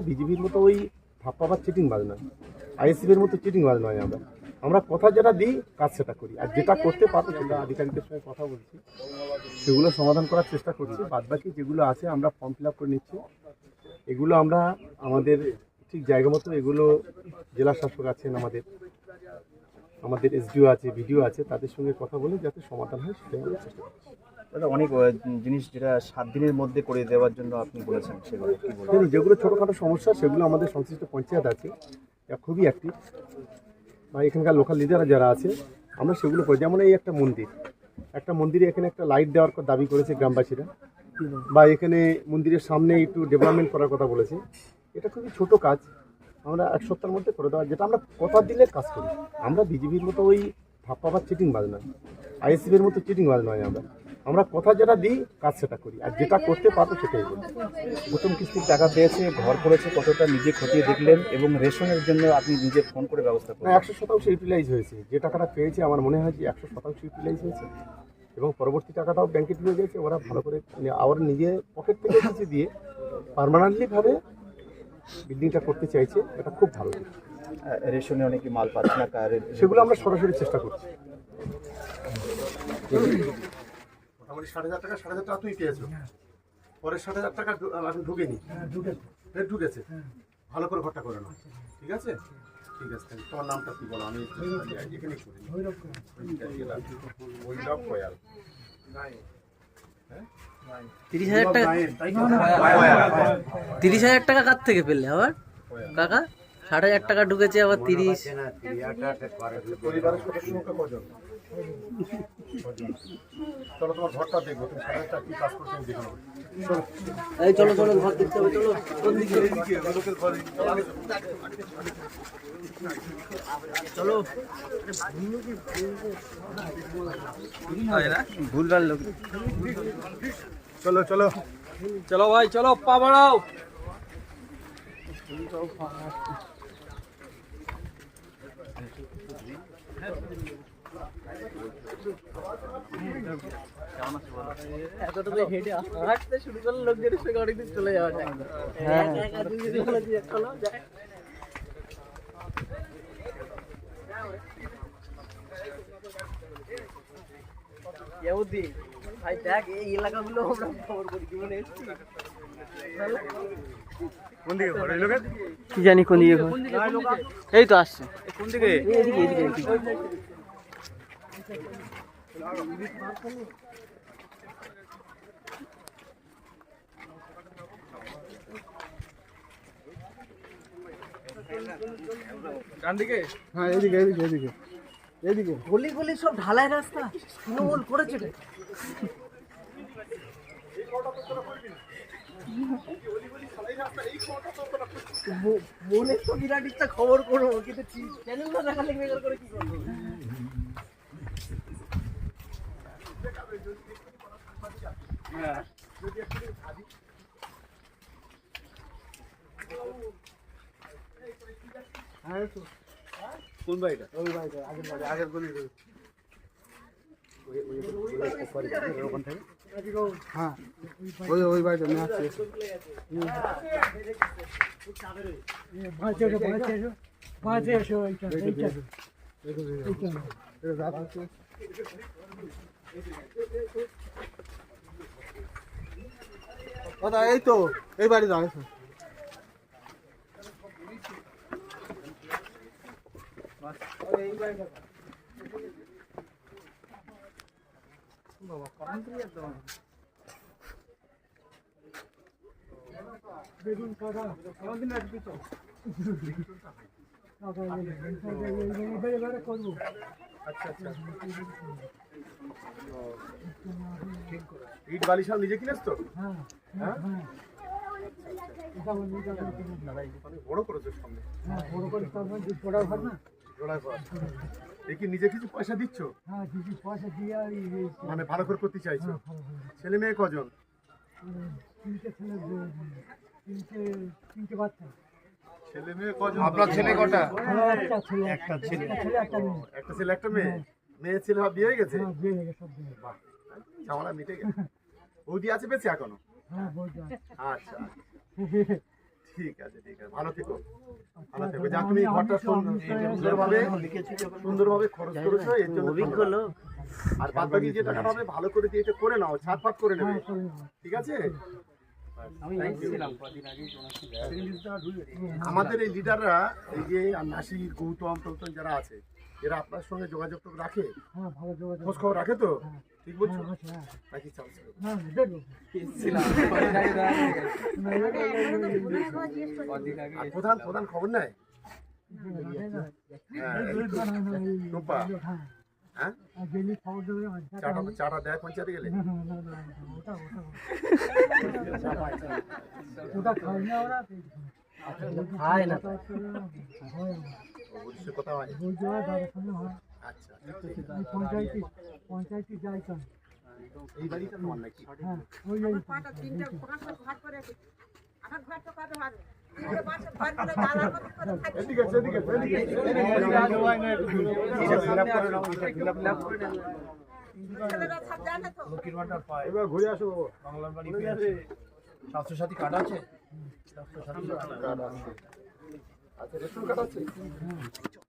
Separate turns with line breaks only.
বিজেপির মতো ওই ধাপ্পাবাজ চিটিংবাজ নয়, আইএসএফের মতো চিটিংবাজ নয়। আমরা কথা যেটা দিই কাজ সেটা করি, আর যেটা করতে পারবো সেটা আধিকারিকদের সঙ্গে কথা বলছি, সেগুলো সমাধান করার চেষ্টা করছি। বাদবাকি যেগুলো আছে আমরা ফর্ম ফিল আপ করে নিচ্ছি, এগুলো আমরা আমাদের ঠিক জায়গা মতো এগুলো জেলা শাসক আছেন, আমাদের এসডিও আছে, ভিডিও আছে, তাদের সঙ্গে কথা বলে যাতে সমাধান হয় সেটাই আমরা চেষ্টা করছি।
অনেক জিনিস যেটা 7 দিনের মধ্যে করে দেওয়ার জন্য আপনি বলেছেন, সেগুলো কি বলবেন?
যেগুলো ছোটোখাটো সমস্যা সেগুলো আমাদের সংশ্লিষ্ট পঞ্চায়েত আছে, খুবই অ্যাক্টিভ, বা এখানকার লোকাল লিডাররা যারা আছে আমরা সেগুলো করি। যেমন এই একটা মন্দিরে এখানে একটা লাইট দেওয়ার দাবি করেছে গ্রামবাসীরা, বা এখানে মন্দিরের সামনে একটু ডেভেলপমেন্ট করার কথা বলেছে। এটা খুবই ছোট কাজ, আমরা 1 সপ্তাহের মধ্যে করে দেওয়া, যেটা আমরা কথা দিলে কাজ করি। আমরা বিজেপির মতো ওই ধাপ্পাবাজ চিটিংবাজ নয়, আইএসএফের মতো চিটিংবাজ নয়। আমরা কথা যেটা দিই কাজ সেটা করি, আর যেটা করতে পারবো সেটাই করি।
প্রথম কিস্তির টাকা পেয়েছে, ঘর করেছে, কতটা নিজে খতিয়ে দেখলেন এবং রেশনের জন্য আপনি নিজে ফোন করে ব্যবস্থা করেন?
100% ইউটিলাইজ হয়েছে। যে টাকাটা পেয়েছে আমার মনে হয় যে 100% ইউটিলাইজ হয়েছে, এবং পরবর্তী টাকাটাও ব্যাংকে ঢুকে গেছে। ওরা ভালো করে আবার নিজে পকেট থেকে কিছু দিয়ে পার্মানেন্টলিভাবে বিল্ডিংটা করতে চাইছে, এটা খুব ভালো।
রেশনে অনেকে মাল পাচ্ছে না,
সেগুলো আমরা সরাসরি চেষ্টা করছি। মোটামুটি 7,500 টাকা তুই পেয়েছো, পরে 7,000 টাকা আমি ঢুকেনি, ঢুকেছে। ভালো করে ঘরটা করে নাও, ঠিক আছে? ঠিক আছে, তোমার নামটা কি বলো? আমি এখানে করি।
30,000 টাকা 30,000 টাকা কার থেকে পেলে আবার কাকা? 60,000 টাকা ঢুকেছে, আবার 30।
পরিবারের সদস্য সংখ্যা কজন? চলো তোমার ঘরটা দেখবো, তুমি 7,000 টাকা কি কাজ করছো আমি দেখে নেবো।
এই চলো ঘর দেখতে হবে, চলো। কোন দিকে? চলো। ভুলভাল লোক।
চলো
চলো ভাই, চলো, পা বাড়াও। এতটুকু হেঁটে হাঁটতে শুরু করলে লোকজনের সঙ্গে অনেকদিন চলে যাওয়া যায়। চলো যাই। ভাই দেখ, এই এলাকাগুলো আমরা খবর করি জীবনে এসেছি।
কোন দিকে ঘর? এই লোকের
কি জানি কোন দিকে ঘর, এই তো আসছে।
কোন দিকে?
এদিকে।
ডান দিকে? হ্যাঁ এদিকে।
গলি সব ঢালাই রাস্তা, তৃণমূল করেছে। মনে তো বিরাট ইচ্ছা খবর করবো, কিন্তু চ্যানেল না দেখালে বেকার করে কি করবো?
কোন বাড়িটা? ওই বাড়িটা, আগের গলি। হ্যাঁ ওই বাড়িটা নিয়ে আসছে। এই তো এই বাড়ি দাঁড়ায় বেগুন কাটা আমাদের রাখবি তো করবো। আচ্ছা ইট বালি সব নিজে কিনেছ তো? হ্যাঁ বড় করেছো সামনে, বড় করে জোড়া ঘর না, জোড়া ঘর। দেখি নিজে কিছু পয়সা দিচ্ছ? হ্যাঁ কিছু পয়সা দিয়ে মানে ভালো করে করতে চাইছো। ছেলে মেয়ে কজন? 3টে ছেলে, 3টে বাচ্চা। ছেলে মেয়ে কজন? আপনার ছেলে কটা? একটা ছেলে একটা মেয়ে। একটা ছেলে একটা মেয়ে। মেয়ে ছেলে বিয়ে হয়ে গেছে? হ্যাঁ বিয়ে হয়ে গেছে, সব বিয়ে। বাহ, ঝামেলা মিটে গেছে। বৌদি আছে বেঁচে এখনো? হ্যাঁ বৌদি আছে। আচ্ছা ঠিক আছে ভালো থেকো যা তুমি এই ঘরটা সুন্দরভাবে খরচ করেছো এর জন্য ধন্যবাদ। আর বাদ বাকি যে টাকাটা হবে ভালো করে দিয়ে এটা করে নাও, ছাড়পাত করে নেবে, ঠিক আছে? আমাদের এই লিডাররা এই যে নাসির, গৌতম টৌতম যারা আছে এরা আপনার সঙ্গে যোগাযোগ রাখে, খোঁজ খবর রাখে তো? ঠিক বলছো নাকি? প্রধান প্রধান খবর নেয়? টুম্পা, হ্যাঁ চাটা দেয় পঞ্চায়েতে গেলে?
খায় না
কথা হয়। আচ্ছা
পঞ্চায়েতে যাই তো
এই বাড়িটা তোমার নাকি?
পাটা তিনটা ঘর ভাগ করে আমার ঘর তো কবে হবে তিনটে বাসে ঘর করে দাদা কত করে থাকে
এদিকে আছে, এদিকে আছে, এদিকে আছে,
ছেলেরা সব জানে তো
এবার ঘুরে আসো।
বাংলার বাড়ি স্বাস্থ্যসাথী কার্ড আছে?
আচ্ছা রেশন কার্ড আছে?